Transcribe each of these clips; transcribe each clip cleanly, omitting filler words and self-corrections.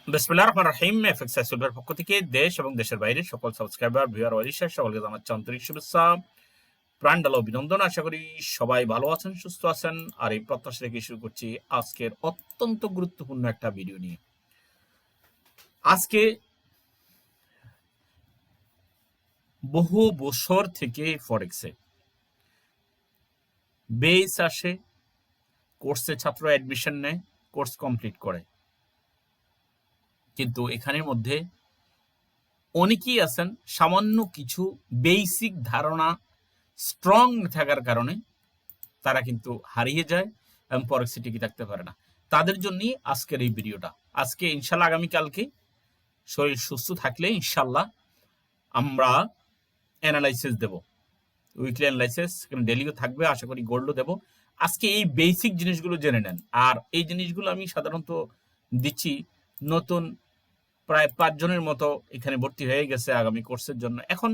বিসমিল্লাহির রহমানির রহিম। FX cyber পক্ষ থেকে দেশ এবং দেশের বাইরে সকল সাবস্ক্রাইবার ভিউয়ার ওয়ারিশার সকলকে জানাচ্ছি আন্তরিক শুভেচ্ছা, প্রাণঢালা অভিনন্দন। আশা করি সবাই ভালো আছেন, সুস্থ আছেন। আর এই প্রত্যাশা রেখে শুরু করছি আজকের অত্যন্ত গুরুত্বপূর্ণ একটা ভিডিও নিয়ে। আজকে বহু বছর থেকে ফরেক্সে বেস আসে, কোর্সে ছাত্র অ্যাডমিশন নেয়, কোর্স কমপ্লিট করে, কিন্তু এখানের মধ্যে অনেকেই আছেন সামান্য কিছু বেসিক ধারণা স্ট্রং থাকার কারণে তারা কিন্তু হারিয়ে যায় এবং ফরেক্সে টিকে থাকতে পারে না। তাদের জন্যই আজকের এই ভিডিওটা। আজকে ইনশাল্লাহ আগামীকালকে শরীর সুস্থ থাকলে ইনশাল্লাহ আমরা অ্যানালাইসিস দেব, উইকলি অ্যানালাইসিস, ডেলিও থাকবে, আশা করি গোল্ডও দেব। আজকে এই বেসিক জিনিসগুলো জেনে নেন। আর এই জিনিসগুলো আমি সাধারণত দিচ্ছি নতুন প্রায় 5 জনের মতো এখানে ভর্তি হয়ে গেছে আগামী কোর্সের জন্য। এখন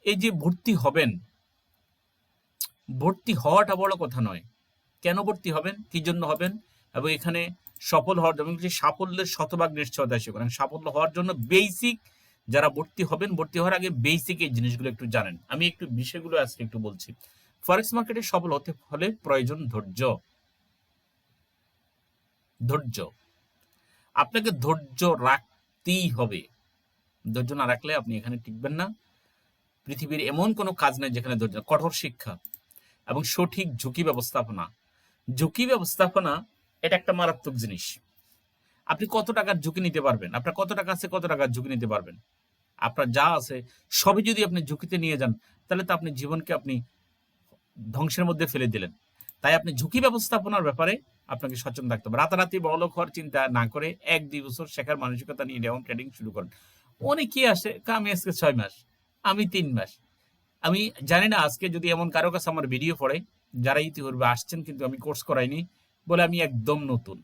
এই যে ভর্তি হবেন, ভর্তি হওয়াটা বড় কথা নয়, কেন ভর্তি হবেন, কি জন্য হবেন, এবং এখানে সফল হওয়ার জন্য সাফল্যের শতভাগ নিশ্চয়তা এসে করেন। সাফল্য হওয়ার জন্য বেসিক যারা ভর্তি হবেন, ভর্তি হওয়ার আগে বেসিক এই জিনিসগুলো একটু জানেন। আমি একটু বিষয়গুলো আজকে একটু বলছি। ফরেক্স মার্কেটে সফল হতে হলে প্রয়োজন ধৈর্য। ধৈর্য, আপনাকে ধৈর্য রাখতেই হবে। ধৈর্য না রাখলে আপনি এখানে টিকবেন না। পৃথিবীর এমন কোনো কাজ নেই যেখানে ধৈর্য। কঠোর শিক্ষা এবং সঠিক ঝুঁকি ব্যবস্থাপনা। ঝুঁকি ব্যবস্থাপনা এটা একটা মারাত্মক জিনিস। আপনি কত টাকার ঝুঁকি নিতে পারবেন, আপনার কত টাকা আছে, কত টাকার ঝুঁকি নিতে পারবেন। আপনার যা আছে সবই যদি আপনি ঝুঁকিতে নিয়ে যান, তাহলে তো আপনি জীবনকে আপনি ধ্বংসের মধ্যে ফেলে দিলেন। তাই আপনি ঝুঁকি ব্যবস্থাপনার ব্যাপারে আপনাকে সচেতন থাকতে হবে। রাতারাতি বড়লোক হওয়ার চিন্তা না করে 1-2 বছর শেখার মানসিকতা নিয়ে ডেমন ট্রেডিং শুরু করেন। অনেকেই আসে, আমি আজকে 6 মাস, আমি 3 মাস। আমি জানি না আজকে যদি এমন কারো কাছে আমার ভিডিও পড়ে যারা ইতিপূর্বে আসছেন কিন্তু আমি কোর্স করাইনি বলে আমি একদম নতুন,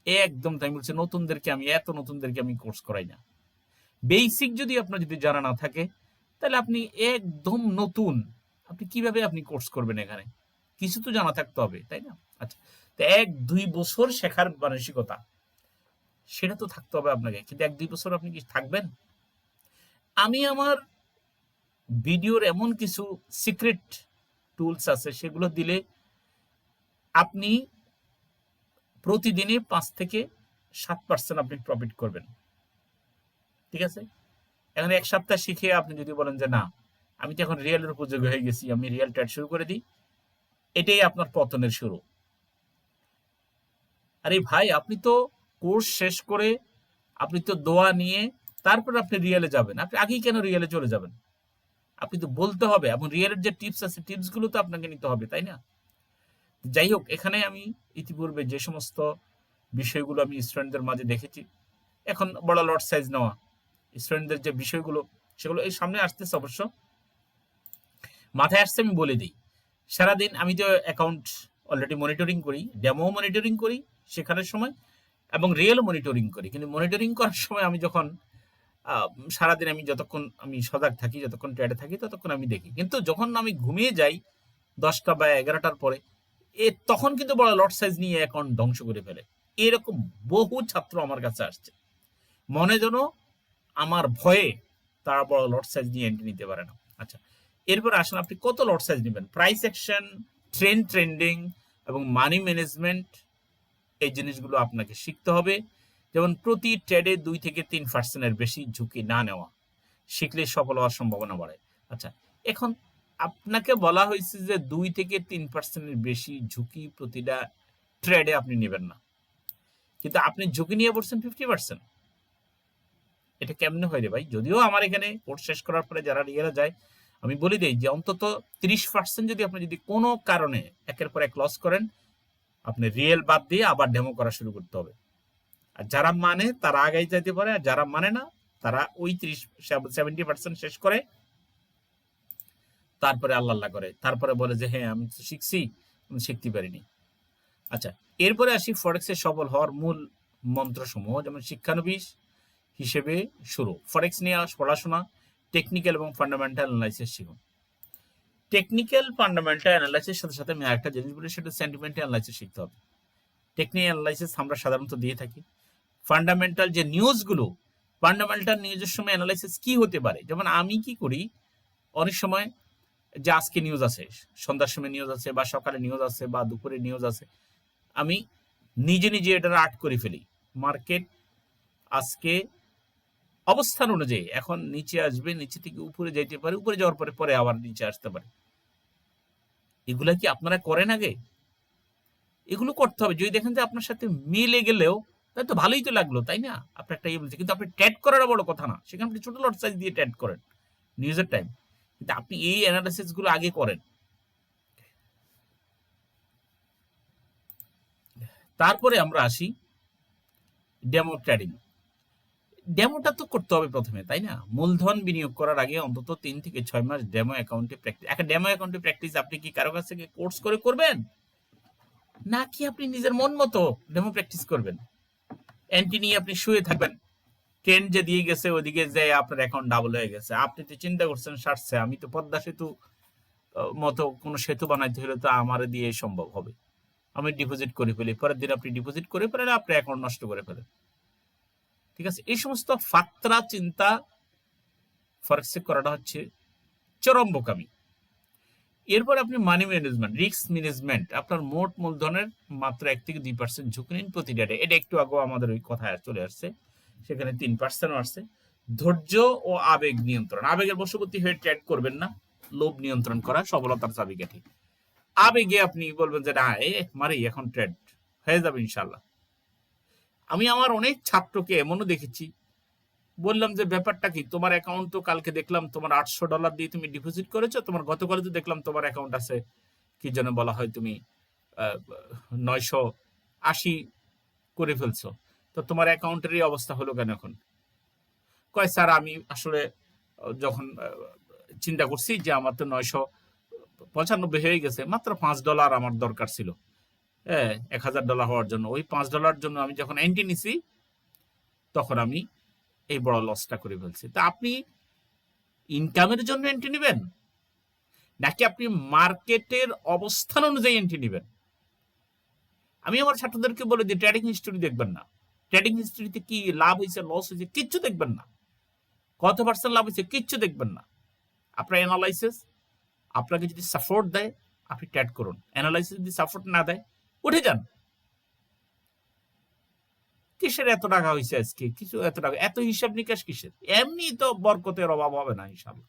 একদম তাই বলছে নতুনদেরকে আমি, এত নতুনদেরকে আমি কোর্স করাই না। বেসিক যদি আপনার যদি জানা না থাকে, তাহলে আপনি একদম নতুন, আপনি কিভাবে আপনি কোর্স করবেন? এখানে কিছু তো জানা থাকতে হবে, তাই না? আচ্ছা, তো 1-2 বছর শেখার মানসিকতা সেটা তো থাকতে হবে আপনাকে, কিন্তু 1-2 বছর আপনি কি থাকবেন? আমি আমার ভিডিওর এমন কিছু সিক্রেট টুলস আছে, সেগুলো দিলে আপনি প্রতিদিনই 5-7% আপনি প্রফিট করবেন। ঠিক আছে? এখন 1 সপ্তাহ শিখে আপনি যদি বলেন যে না, আমি তো এখন রিয়েলের উপযোগী হয়ে গেছি, আমি রিয়েল ট্রেড শুরু করে দিই, এটাই আপনার পতনের শুরু। আরে ভাই, আপনি তো কোর্স শেষ করে আপনি তো দোয়া নিয়ে তারপর আপনি রিয়েলে যাবেন। আপনি আগেই কেন রিয়েলে চলে যাবেন? আপনি তো বলতে হবে, এবং রিয়েলের যে টিপস আছে টিপসগুলো তো আপনাকে নিতে হবে, তাই না? যাই হোক, এখানে আমি ইতিপূর্বে যে সমস্ত বিষয়গুলো আমি স্টুডেন্টদের মাঝে দেখেছি, এখন বড় লট সাইজ নেওয়া স্টুডেন্টদের যে বিষয়গুলো, সেগুলো এই সামনে আসতেছে, অবশ্য মাথায় আসছে, আমি বলে দিই। সারাদিন আমি তো অ্যাকাউন্ট অলরেডি মনিটরিং করি, ডেমো মনিটরিং করি শেখানোর সময়, এবং রিয়েল মনিটরিং করি। কিন্তু মনিটরিং করার সময় আমি যখন সারাদিন আমি যতক্ষণ আমি সজাগ থাকি, যতক্ষণ ট্রেডে থাকি, ততক্ষণ আমি দেখি। কিন্তু যখন আমি ঘুমিয়ে যাই 10টা বা 11টার পরে, তখন কিন্তু বড় লট সাইজ নিয়ে অ্যাকাউন্ট ধ্বংস করে ফেলে। এরকম বহু ছাত্র আমার কাছে আসছে, মনে যেন আমার ভয়ে তারা বড় লট সাইজ নিয়ে এন্ট্রি নিতে পারে না। আচ্ছা, এরপর আসেন আপনি কত লট সাইজ নেবেন। প্রাইস অ্যাকশন, ট্রেন্ডিং এবং মানি ম্যানেজমেন্ট, এই জিনিসগুলো আপনাকে শিখতে হবে। যেমন প্রতি ট্রেডে 2-3% বেশি ঝুঁকি না নেওয়া, শিখলে সফল হওয়ার সম্ভাবনা বাড়ে। আচ্ছা, এখন আপনাকে বলা হয়েছে যে 2-3% বেশি ঝুঁকি প্রতিটা ট্রেডে আপনি নেবেন না, কিন্তু আপনি ঝুঁকি নিয়ে পড়ছেন 50%। এটা কেমনে হয় রে ভাই? যদিও আমার এখানে কোর্স শেষ করার পরে যারা রিয়েলে যায়, আমি বলে দিই যে অন্তত 30% যদি আপনি যদি কোনো কারণে একের পর এক লস করেন, আপনি রিয়েল বাদ দিয়ে আবার ডেমো করা শুরু করতে হবে। আর যারা মানে তারা আগাই যাইতে পারে, আর যারা মানে না তারা ওই 70% শেষ করে তারপরে আল্লাহ আল্লাহ করে, তারপরে বলে যে হ্যাঁ আমি তো শিখছি, আমি শিখতে পারিনি। আচ্ছা, এরপরে আসি ফরেক্সে সফল হওয়ার মূল মন্ত্রসমূহ। যেমন শিক্ষানবিশ হিসেবে শুরু, ফরেক্স নিয়ে পড়াশোনা, টেকনিক্যাল এবং ফান্ডামেন্টাল অ্যানালাইসিস শিখুন। টেকনিক্যাল ফান্ডামেন্টাল অ্যানালাইসিস সাথে সাথে আমি একটা জিনিস বলি, সেটা সেন্টিমেন্টাল অ্যানালাইসিস শিখতে হবে। টেকনিক্যাল অ্যানালাইসিস আমরা সাধারণত দিয়ে থাকি, ফান্ডামেন্টাল যে নিউজগুলো, ফান্ডামেন্টাল নিউজের সময় অ্যানালাইসিস কি হতে পারে। যেমন আমি কি করি, অনেক সময় যে আজকে নিউজ আছে, সন্ধ্যার সময় নিউজ আছে, বা সকালে নিউজ আছে, বা দুপুরে নিউজ আছে, আমি নিজে নিজে এটার আর্ট করে ফেলি। মার্কেট আজকে অবস্থান অনুযায়ী এখন নিচে আসবে, নিচে থেকে উপরে যাইতে পারে, উপরে যাওয়ার পরে পরে আবার নিচে আসতে পারে। এগুলা কি আপনারা করেন আগে? এগুলো করতে হবে। যদি দেখেন যে আপনার সাথে মিলে গেলেও তাই তো ভালোই তো লাগলো, তাই না? আপনার একটা ইয়ে বলছে, কিন্তু আপনি ট্যাগ করার বড় কথা না, সেখানে আপনি ছোট লট সাইজ দিয়ে ট্যাগ করেন নিউজের টাইম, কিন্তু আপনি এই অ্যানালাইসিস গুলো আগে করেন। তারপরে আমরা আসি ডেমো ট্রেডিং। ডেমোটা তো করতে হবে প্রথমে, তাই না? মূলধন বিনিয়োগ করার আগে অন্তত 3 থেকে 6 মাস ডেমো অ্যাকাউন্টে প্র্যাকটিস। একটা ডেমো অ্যাকাউন্টে প্র্যাকটিস আপনি কি কারো কাছ থেকে কোর্স করে করবেন, নাকি আপনি নিজের মন মতো ডেমো প্র্যাকটিস করবেন? এন্ট্রি নিয়ে আপনি শুয়ে থাকবেন, ট্রেন যে দিয়ে গেছে ওদিকে যে আপনার অ্যাকাউন্ট ডাবল হয়ে গেছে, আপনি তো চিন্তা করছেন সারছে, আমি তো পদ্মা সেতু মতো কোনো সেতু বানাইতে হলে তো আমার দিয়ে সম্ভব হবে, আমি ডিপোজিট করে ফেলি, পরের দিন আপনি ডিপোজিট করে ফেলেন, আপনার অ্যাকাউন্ট নষ্ট করে ফেলেন। ঠিক আছে, এই সমস্ত ফাত্রা চিন্তা ফরেক্সে করাটা হচ্ছে চরম বোকামি। এরপর আপনি মানি ম্যানেজমেন্ট, রিস্ক ম্যানেজমেন্ট, আপনার মোট মূলধনের মাত্র 1 থেকে 2% ঝুঁকি নিন প্রতি ডেটে। এটা একটু আগে আমাদের ওই কথায় চলে আসছে, সেখানে 3% আসছে। ধৈর্য ও আবেগ নিয়ন্ত্রণ, আবেগের বশবর্তী হয়ে ট্রেড করবেন না। লোভ নিয়ন্ত্রণ করা সফলতার চাবিকাঠি। আবেগে আপনি বলবেন যে না মারি এখন ট্রেড হয়ে যাবে ইনশাল্লাহ। আমি আমার অনেক ছাত্রকে এমনও দেখেছি, বললাম যে ব্যাপারটা কি, তোমার অ্যাকাউন্ট তো কালকে দেখলাম তোমার $800 দিয়ে তুমি ডিপোজিট করেছো, তোমার গতকালে তো দেখলাম তোমার অ্যাকাউন্ট আছে কি যেন বলা হয় তুমি 980 করে ফেলছো, তো তোমার অ্যাকাউন্টের এই অবস্থা হলো কেন এখন? কয় স্যার আমি আসলে যখন চিন্তা করছি যে আমার তো 995 হয়ে গেছে, মাত্র $5 আমার দরকার ছিল, হ্যাঁ, $1000 হওয়ার জন্য। ওই $5 জন্য আমি যখন এন্ট্রি নিছি তখন আমি এই বড় লসটা করে ফেলছি। তা আপনি ইনকামের জন্য এন্ট্রি নেবেন, নাকি আপনি মার্কেটের অবস্থান অনুযায়ী এন্ট্রি নেবেন? আমি আমার ছাত্রদেরকে বলে দিই ট্রেডিং হিস্টরি দেখবেন না। ট্রেডিং হিস্টরিতে কি লাভ হয়েছে লস হয়েছে কিচ্ছু দেখবেন না, কত পার্সেন্ট লাভ হয়েছে কিচ্ছু দেখবেন না। আপনার অ্যানালাইসিস আপনাকে যদি সাপোর্ট দেয় আপনি ট্রেড করুন, অ্যানালাইসিস যদি সাপোর্ট না দেয় উঠে যান। কিসের এত টাকা হয়েছে আজকে, কিছু এত টাকা, এত হিসাব নিকাশ কিসের? এমনি তো বরকতের অভাব হবে না ইনশাআল্লাহ।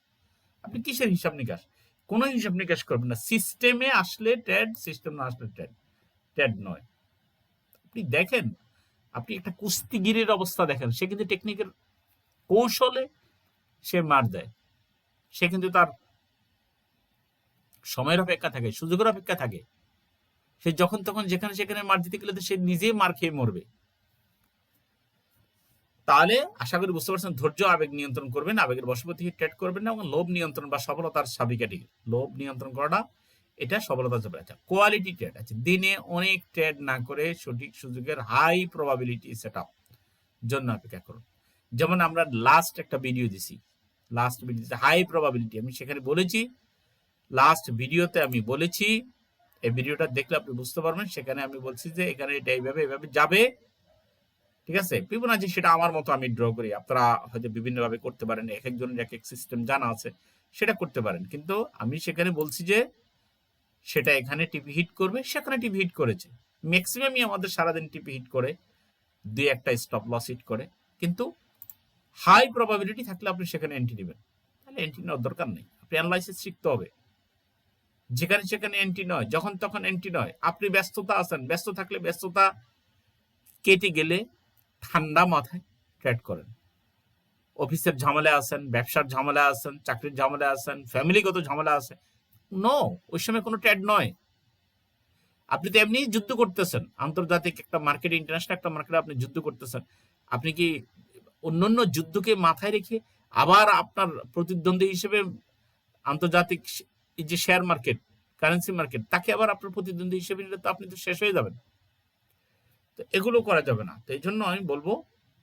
আপনি কিসের হিসাব নিকাশ? কোনো হিসাব নিকাশ করবেন না। সিস্টেমে আসলে ট্রেড, সিস্টেম না আসলে ট্রেড, ট্রেড নয়। আপনি দেখেন, আপনি একটা কুস্তিগিরের অবস্থা দেখেন, সে কিন্তু টেকনিকের কৌশলে সে মার দেয়, সে কিন্তু তার সময়ের অপেক্ষা থাকে, সুযোগের অপেক্ষা থাকে। সে যখন তখন যেখানে সেখানে মার দিতে গেলে তো সে নিজেই মার খেয়ে মরবে। তাহলে আশা করি বুঝতে পারছেন, ধৈর্য আবেগ নিয়ন্ত্রণ করবেন, আবেগের বশবর্তী ট্রেড করবেন না, এবং লোভ নিয়ন্ত্রণ বা সফলতার চাবিকাঠি লোভ নিয়ন্ত্রণ করাটা, এটা সফলতা যাবে। আচ্ছা, কোয়ালিটি ট্রেড আছে, দিনে অনেক ট্রেড না করে সঠিক সুযোগের হাই প্রবাবিলিটি সেট আপ জন্য অপেক্ষা করুন। যেমন আমরা লাস্ট একটা ভিডিও দিছি, লাস্ট ভিডিওতে হাই প্রবাবিলিটি, আমি সেখানে বলেছি, লাস্ট ভিডিওতে আমি বলেছি, এই ভিডিওটা দেখলে আপনি বুঝতে পারবেন, সেখানে আমি বলছি যে এখানে এটা এইভাবে এইভাবে যাবে। ঠিক আছে, ফিবোনাচি সেটা আমার মতো আমি ড্র করি, আপনারা হয়তো বিভিন্নভাবে করতে পারেন, এক একজনের এক এক সিস্টেম জানা আছে, সেটা করতে পারেন। কিন্তু আমি সেখানে বলছি যে সেটা এখানে টিপি হিট করবে, সেখানে টিপি হিট করেছে। ম্যাক্সিমামই আমাদের সারাদিন টিপি হিট করে, দুই একটা স্টপ লস হিট করে, কিন্তু হাই প্রবাবিলিটি থাকলে আপনি সেখানে এন্ট্রি নেবেন। তাহলে এন্ট্রি নেওয়ার দরকার নেই, আপনি অ্যানালাইসিস শিখতে হবে। যেখানে সেখানে এন্ট্রি নয়, যখন তখন এন্ট্রি নয়। আপনি ব্যস্ততা আছেন, ব্যস্ত থাকলে ব্যস্ততা কেটে গেলে ঠান্ডা মাথায় ট্রেড করেন। অফিসের ঝামেলা আছেন, ব্যবসার ঝামেলা আছেন, চাকরির ঝামেলা আছেন, ফ্যামিলিগত ঝামেলা আছে, নো, ওই সময় কোনো ট্রেড নয়। আপনি তো এমনি যুদ্ধ করতেছেন, আন্তর্জাতিক একটা মার্কেটে, ইন্টারন্যাশনাল একটা মার্কেটে আপনি যুদ্ধ করতেছেন। আপনি কি অন্যান্য যুদ্ধকে মাথায় রেখে আবার আপনার প্রতিদ্বন্দ্বী হিসেবে আন্তর্জাতিক যে শেয়ার মার্কেট, কারেন্সি মার্কেট, তাকে আবার আপনার প্রতিদ্বন্দ্বী হিসেবে নিলে তো আপনি তো শেষ হয়ে যাবেন। তো এগুলো করা যাবে না। তো এই জন্য আমি বলবো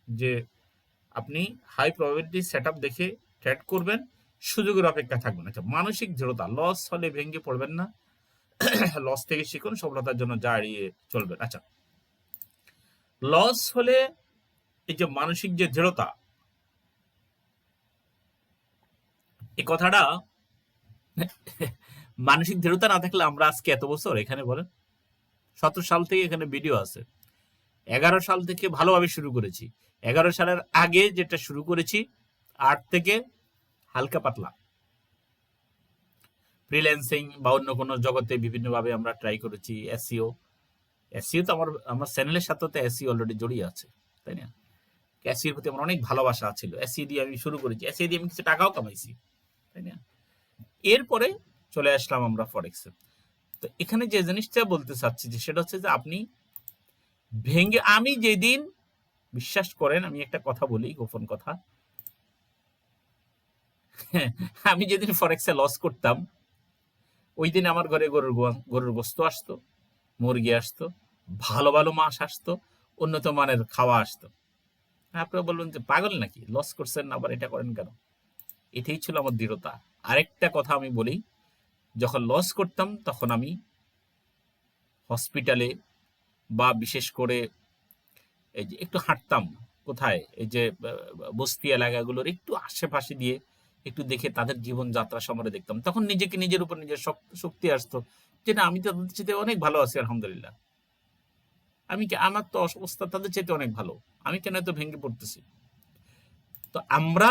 যে আপনি হাই প্রবাবিলিটি সেট আপ দেখে ট্রেড করবেন, সুযোগের অপেক্ষা থাকবেন। আচ্ছা, মানসিক দৃঢ়তা, লস হলে ভেঙে পড়বেন না, লস থেকে শিখুন, সফলতার জন্য যা এড়িয়ে চলবেন। আচ্ছা, লস হলে এই যে মানসিক যে দৃঢ়তা, এই কথাটা মানসিক দৃঢ়তা না থাকলে আমরা আজকে এত বছর এখানে বলেন, 17 সাল থেকে এখানে ভিডিও আছে, 11 সাল থেকে ভালোভাবে শুরু করেছি, 11 সালের আগে যেটা শুরু করেছি 8 থেকে হালকা পাতলা ফ্রিল্যান্সিং বা অন্য কোনো জগতে বিভিন্নভাবে আমরা ট্রাই করেছি। এসইও, এসইও তো আমার চ্যানেলের সাথে তো এসইও অলরেডি জড়িয়ে আছে, তাই না? এসইওর প্রতি আমার অনেক ভালোবাসা ছিল, এসইও দিয়ে আমি শুরু করেছি, এসইও দিয়ে আমি কিছু টাকাও কামাইছি, তাই না? এরপরে চলে আসলাম আমরা ফরেক্সে। তো এখানে যে জিনিসটা বলতে চাচ্ছি যে সেটা হচ্ছে যে আপনি ভেঙে, আমি যেদিন, বিশ্বাস করেন আমি একটা কথা বলি, গোপন কথা, আমি যেদিন ফরেক্সে লস করতাম ওই দিন আমার ঘরে গরুর গোস্ত আসতো, মুরগি আসতো, ভালো ভালো মাছ আসতো, উন্নত মানের খাওয়া আসতো। আপনারা বলবেন যে পাগল নাকি, লস করছেন আবার এটা করেন কেন? এটাই ছিল আমার দৃঢ়তা। আরেকটা কথা আমি বলি, যখন লস করতাম তখন আমি হসপিটালে বা বিশেষ করে এই যে একটু হাঁটতাম, কোথায়, এই যে বস্তি এলাকাগুলোর একটু আশেপাশে দিয়ে একটু দেখে তাদের জীবনযাত্রা সম্বন্ধে দেখতাম, তখন নিজেকে নিজের উপর নিজের শক্তি আসতো, যেটা আমি তো তাদের চেয়ে অনেক ভালো আছি আলহামদুলিল্লাহ। আমার তো অবস্থা তাদের চেয়ে অনেক ভালো, আমি কেন এত ভেঙে পড়তেছি? তো আমরা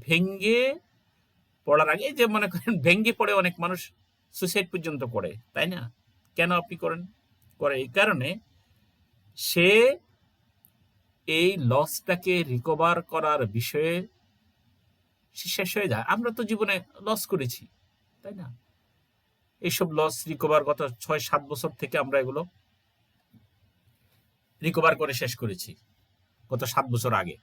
ভেঙে পড়ার আগে, যে মনে করেন ভেঙে পড়ে অনেক মানুষ সুইসাইড পর্যন্ত করে, তাই না? কেন আপনি করেন? করে এই কারণে সে এই লসটাকে রিকভার করার বিষয়ে শেষ হয়ে যায়। আমরা তো জীবনে লস করেছি, তাই না? এইসব লস রিকভার গত 6-7 বছর থেকে আমরা এগুলো রিকভার করে শেষ করেছি, গত 7 বছর আগে।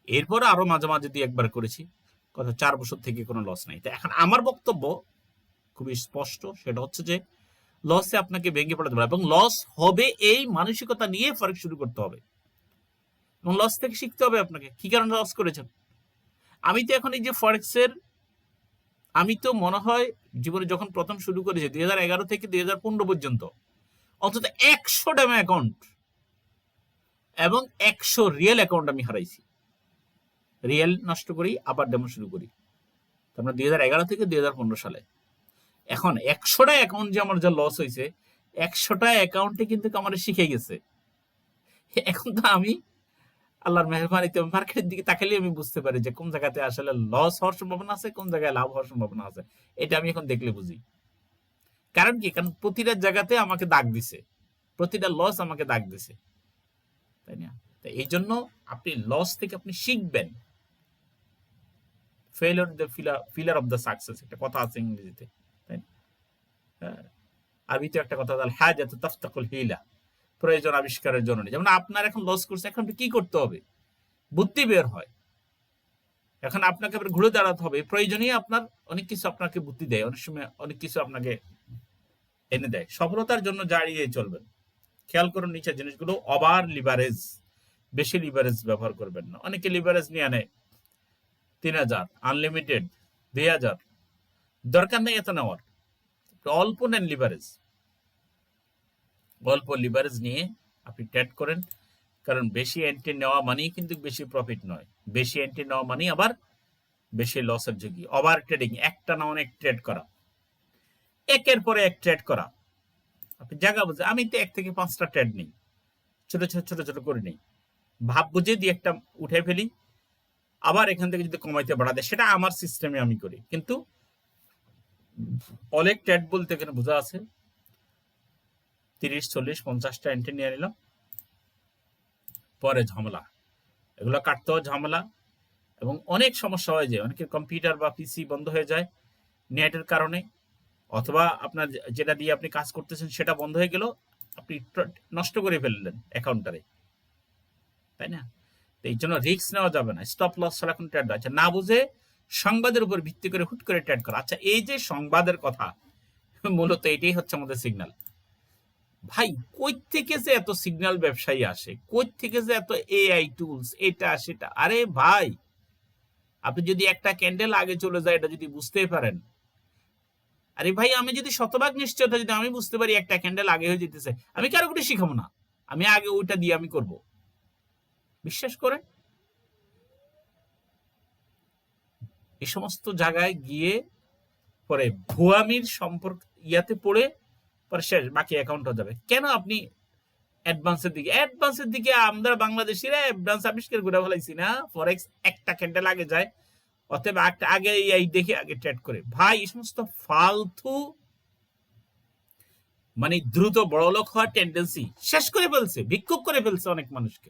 এরপর আরো মাঝে মাঝে দিয়ে একবার করেছি, গত 4 বছর থেকে কোনো লস নাই। তো এখন আমার বক্তব্য খুবই স্পষ্ট, সেটা হচ্ছে যে লসে আপনাকে ভেঙে পড়াতে পারে এবং লস হবে এই মানসিকতা নিয়ে ফরেক্স শুরু করতে হবে এবং লস থেকে শিখতে হবে আপনাকে কি কারণে লস করেছেন। আমি তো এখন এই যে ফরেক্সের, আমি তো মনে হয় জীবনে যখন প্রথম শুরু করেছি 2011 থেকে 2015 পর্যন্ত অন্তত 100 ডেমো অ্যাকাউন্ট এবং 100 রিয়েল অ্যাকাউন্ট আমি হারাইছি। রিয়েল নষ্ট করি আবার ডেমো শুরু করি, তারপরে 2011 থেকে 2015 সালে। এখন 100টা অ্যাকাউন্ট যে আমার যা লস হয়েছে, 100টা অ্যাকাউন্টে কিন্তু আমার শিখে গেছে। এখন তো আমি আল্লাহর মেহরবানিতে মার্কেটের দিকে তাকালে আমি বুঝতে পারি যে কোন জায়গাতে আসলে লস হওয়ার সম্ভাবনা আছে, কোন জায়গায় লাভ হওয়ার সম্ভাবনা আছে। এটা আমি এখন দেখলে বুঝি। কারণ কি? কারণ প্রতিটা জায়গাতে আমাকে দাগ দিছে, প্রতিটা লস আমাকে দাগ দিছে, তাই না? এই জন্য আপনি লস থেকে আপনি শিখবেন। Failure the filler of the success, একটা কথা আছে ইংরেজিতে, তাই না? আরবিতে একটা কথা, হাজাত তাফতাকুল হিলা, প্রয়োজন আবিষ্কারের জন্য। যেমন আপনার এখন লস করছে, এখন কি করতে হবে? বুদ্ধি বের হয়, এখন আপনাকে ঘুরে দাঁড়াতে হবে। প্রয়োজনীয় আপনার অনেক কিছু আপনাকে বুদ্ধি দেয়, অনেক সময় অনেক কিছু আপনাকে এনে দেয়। সফলতার জন্য দাঁড়িয়ে চলবেন। খেয়াল করুন নিচের জিনিসগুলো। ওভার লিভারেজ, বেশি লিভারেজ ব্যবহার করবেন না। অনেকে লিভারেজ নিয়ে আনে 3000, আনলিমিটেড 2000, দরকার নেই এত নেওয়ার। অল্প নেন লিভারেজ, অল্প লিভারেজ নিয়ে আপনি ট্রেড করেন। কারণ বেশি এন্ট্রি নেওয়া মানেই কিন্তু বেশি প্রফিট নয়, বেশি এন্ট্রি নেওয়া মানেই আবার বেশি লসের ঝুঁকি। ওভার ট্রেডিং, একটা না অনেক ট্রেড করা, একের পরে এক ট্রেড করা। আপনি জায়গা বুঝে, আমি তো 1 থেকে 5টা ট্রেড নেই, ছোট ছোট ছোট ছোট করে নেই, ভাব বুঝে দিয়ে একটা উঠে ফেলি, আবার এখান থেকে যদি কমাইতে বাড়া দেয় সেটা আমার সিস্টেমে আমি করি। কিন্তু অনেক ট্রেড বলতে এখানে বোঝা আছে 30, 40, 50টা এন্ট্রি নিয়ে নিলাম, পরে ঝামেলা, এগুলো কাটতেও ঝামেলা এবং অনেক সমস্যা হয়ে যায়। অনেকের কম্পিউটার বা পিসি বন্ধ হয়ে যায় নেটের কারণে, অথবা আপনার যেটা দিয়ে আপনি কাজ করতেছেন সেটা বন্ধ হয়ে গেল, আপনি নষ্ট করে ফেললেন অ্যাকাউন্টারে, তাই না? এই জন্য রিস্ক নেওয়া যাবে না। স্টপ লস ছাড়া এখন ট্রেড আছে না বুঝে সংবাদের উপর ভিত্তি করে হুট করে ট্রেড করা। আচ্ছা, এই যে সংবাদের কথা, মূলত এটাই হচ্ছে আমাদের সিগন্যাল। ভাই কই থেকে যে এত সিগন্যাল ব্যবসায়ী আসে, কই থেকে যে এত এআই টুলস, এটা সেটা। আরে ভাই, আপনি যদি একটা ক্যান্ডেল আগে চলে যায় এটা যদি বুঝতে পারেন, আরে ভাই আমি যদি শতভাগ নিশ্চয়তা যদি আমি বুঝতে পারি একটা ক্যান্ডেল আগে হয়ে যেতেছে, আমি কারো করে শিখাবো না, আমি আগে ওইটা দিয়ে আমি করব। বিশ্বাস করেন, এই সমস্ত জায়গায় গিয়ে পরে ভুয়ামির সম্পর্ক ইয়াতে পড়ে পরে শেষ, বাকি অ্যাকাউন্ট হয়ে যাবে। কেন আপনি অ্যাডভান্সের দিকে আমরা বাংলাদেশিরা অ্যাডভান্স আবিষ্কার করে ফেলাইছি না, ফরেক্স একটা ক্যান্ডেল আগে যায়, অতএব আগে এই দেখে আগে ট্রেড করে। ভাই এই সমস্ত ফালতু মানে দ্রুত বড়লোক হওয়ার টেন্ডেন্সি শেষ করে ফেলছে, বিক্ষোভ করে ফেলছে অনেক মানুষকে।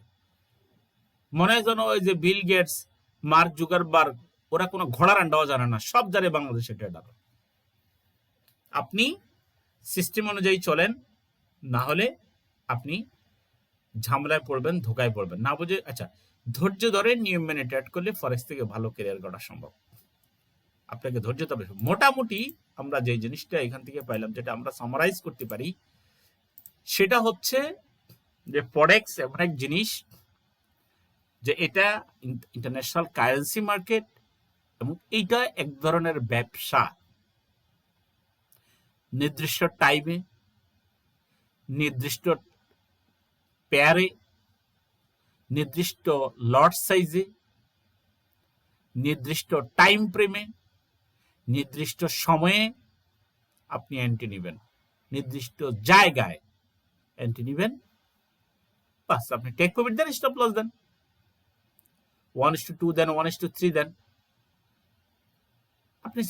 মনে হয় যেন ওই যে বিল গেটস, মার্ক জুকারবার্গ, ওরা কোনো ঘোড়ার আন্ডাও জানে না, সব জানে বাংলাদেশের ট্রেডার। আপনি সিস্টেম অনুযায়ী চলেন, না হলে আপনি ঝামেলায় পড়বেন, ধোকায় পড়বেন। না বুঝে আচ্ছা ধৈর্য ধরে নিয়ম মেনে ট্রেড করলে ফরেক্স থেকে ভালো ক্যারিয়ার করা সম্ভব। আপনাকে ধৈর্য তবে মোটামুটি আমরা যে জিনিসটা এখান থেকে পাইলাম, যেটা আমরা সামারাইজ করতে পারি, সেটা হচ্ছে যে ফরেক্স এমন এক জিনিস যে এটা ইন্টারন্যাশনাল কারেন্সি মার্কেট এবং এইটা এক ধরনের ব্যবসা। নির্দিষ্ট টাইমে, নির্দিষ্ট পেয়ারে, নির্দিষ্ট লট সাইজে, নির্দিষ্ট টাইম ফ্রেমে, নির্দিষ্ট সময়ে আপনি এন্ট্রি নেবেন, নির্দিষ্ট জায়গায় এন্ট্রি নেবেন, বাস আপনি টেক প্রফিট দেন, স্টপ লস দেন, 1:2 দেন, 1:3 দেন। আপনি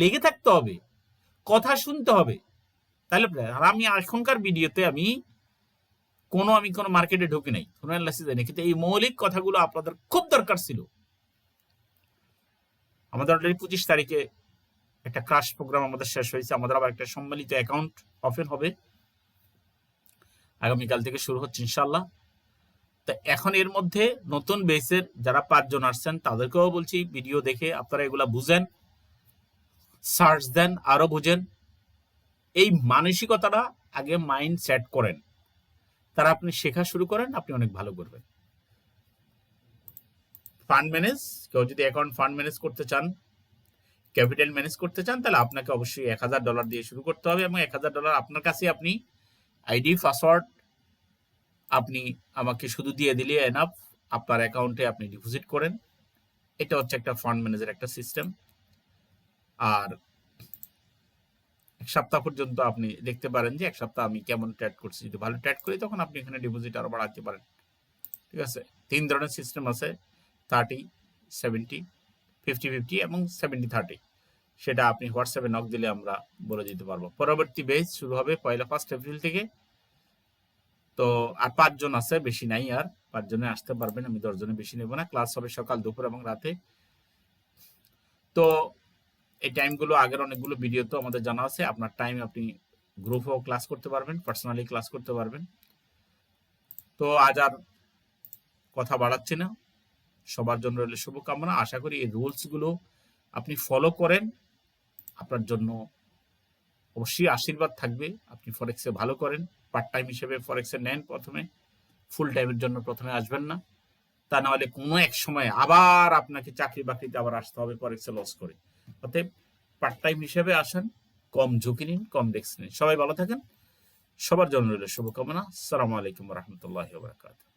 লেগে থাকতে হবে, কথা শুনতে হবে, তাহলে। আর আমি এখনকার ভিডিওতে আমি কোনো মার্কেটে ঢুকি নাই, কোনো অ্যানালাইসিস দেয়নি, কিন্তু এই মৌলিক কথাগুলো আপনাদের খুব দরকার ছিল। আমাদের অলরেডি 25 তারিখে একটা ক্রাশ প্রোগ্রাম আমাদের শেষ হয়েছে, আমাদের আবার একটা সম্মিলিত অ্যাকাউন্ট ওপেন হবে আগামীকাল থেকে, শুরু হচ্ছে ইনশাল্লাহ। তো এখন এর মধ্যে নতুন বেসের যারা 5 জন আসছেন তাদেরকেও বলছি, ভিডিও দেখে আপনারা এগুলা বুঝেন, সার্চ দেন, আরো বুঝেন। এই মানসিকতাটা আগে মাইন্ড সেট করেন, তারা আপনি শেখা শুরু করেন, আপনি অনেক ভালো করবেন। ফান্ড ম্যানেজ, কেউ যদি অ্যাকাউন্ট ফান্ড ম্যানেজ করতে চান, ক্যাপিটাল ম্যানেজ করতে চান, তাহলে আপনাকে অবশ্যই $1000 দিয়ে শুরু করতে হবে, এবং $1000 আপনার কাছে, আপনি আইডি পাসওয়ার্ড আপনি আমাকে শুধু দিয়ে দিলে এনাফ, আপনার অ্যাকাউন্টে আপনি ডিপোজিট করেন। এটা হচ্ছে একটা ফান্ড ম্যানেজার একটা সিস্টেম। আর 1 সপ্তাহ পর্যন্ত আপনি দেখতে পারেন যে 1 সপ্তাহ আমি কেমন ট্রেড করছি, যদি ভালো ট্রেড করি তখন আপনি এখানে ডিপোজিট আরো বাড়াতে পারেন। ঠিক আছে, 3 ধরনের সিস্টেম আছে, 30, 70, 50-50 এবং 70-30। সেটা আপনি হোয়াটসঅ্যাপে নক দিলে আমরা বলে দিতে পারবো। পরবর্তী বেচ শুরু হবে 1 এপ্রিল থেকে। তো আর 5 জন আছে, বেশি নাই, আর 5 জনে আসতে পারবেন, আমি 10 জনে বেশি নেব না। ক্লাস হবে সকাল, দুপুর এবং রাতে। তো এই টাইমগুলো আগের অনেকগুলো ভিডিও তো আমাদের জানা আছে। আপনার টাইম আপনি গ্রুপেও ক্লাস করতে পারবেন, পার্সোনালি ক্লাস করতে পারবেন। তো আজ আর কথা বাড়াচ্ছি না, সবার জন্য রইল শুভকামনা। আশা করি এই রুলসগুলো আপনি ফলো করেন, আপনার জন্য অবশ্যই আশীর্বাদ থাকবে। আপনি ফরেক্সে ভালো করেন, পার্ট টাইম হিসেবে ফরেক্সে নেন প্রথমে, ফুল টাইমের জন্য প্রথমে আসবেন না, তা না হলে কোনো এক সময় আবার আপনাকে চাকরি বাকরিতে আবার আসতে হবে ফরেক্সে লস করে। অতএব পার্ট টাইম হিসেবে আসেন, কম ঝুঁকি নিন, কম রিস্ক নিন। সবাই ভালো থাকেন, সবার জন্য রইল শুভকামনা। আসসালামু আলাইকুম ওয়া রাহমাতুল্লাহি ওয়া বারাকাতুহু।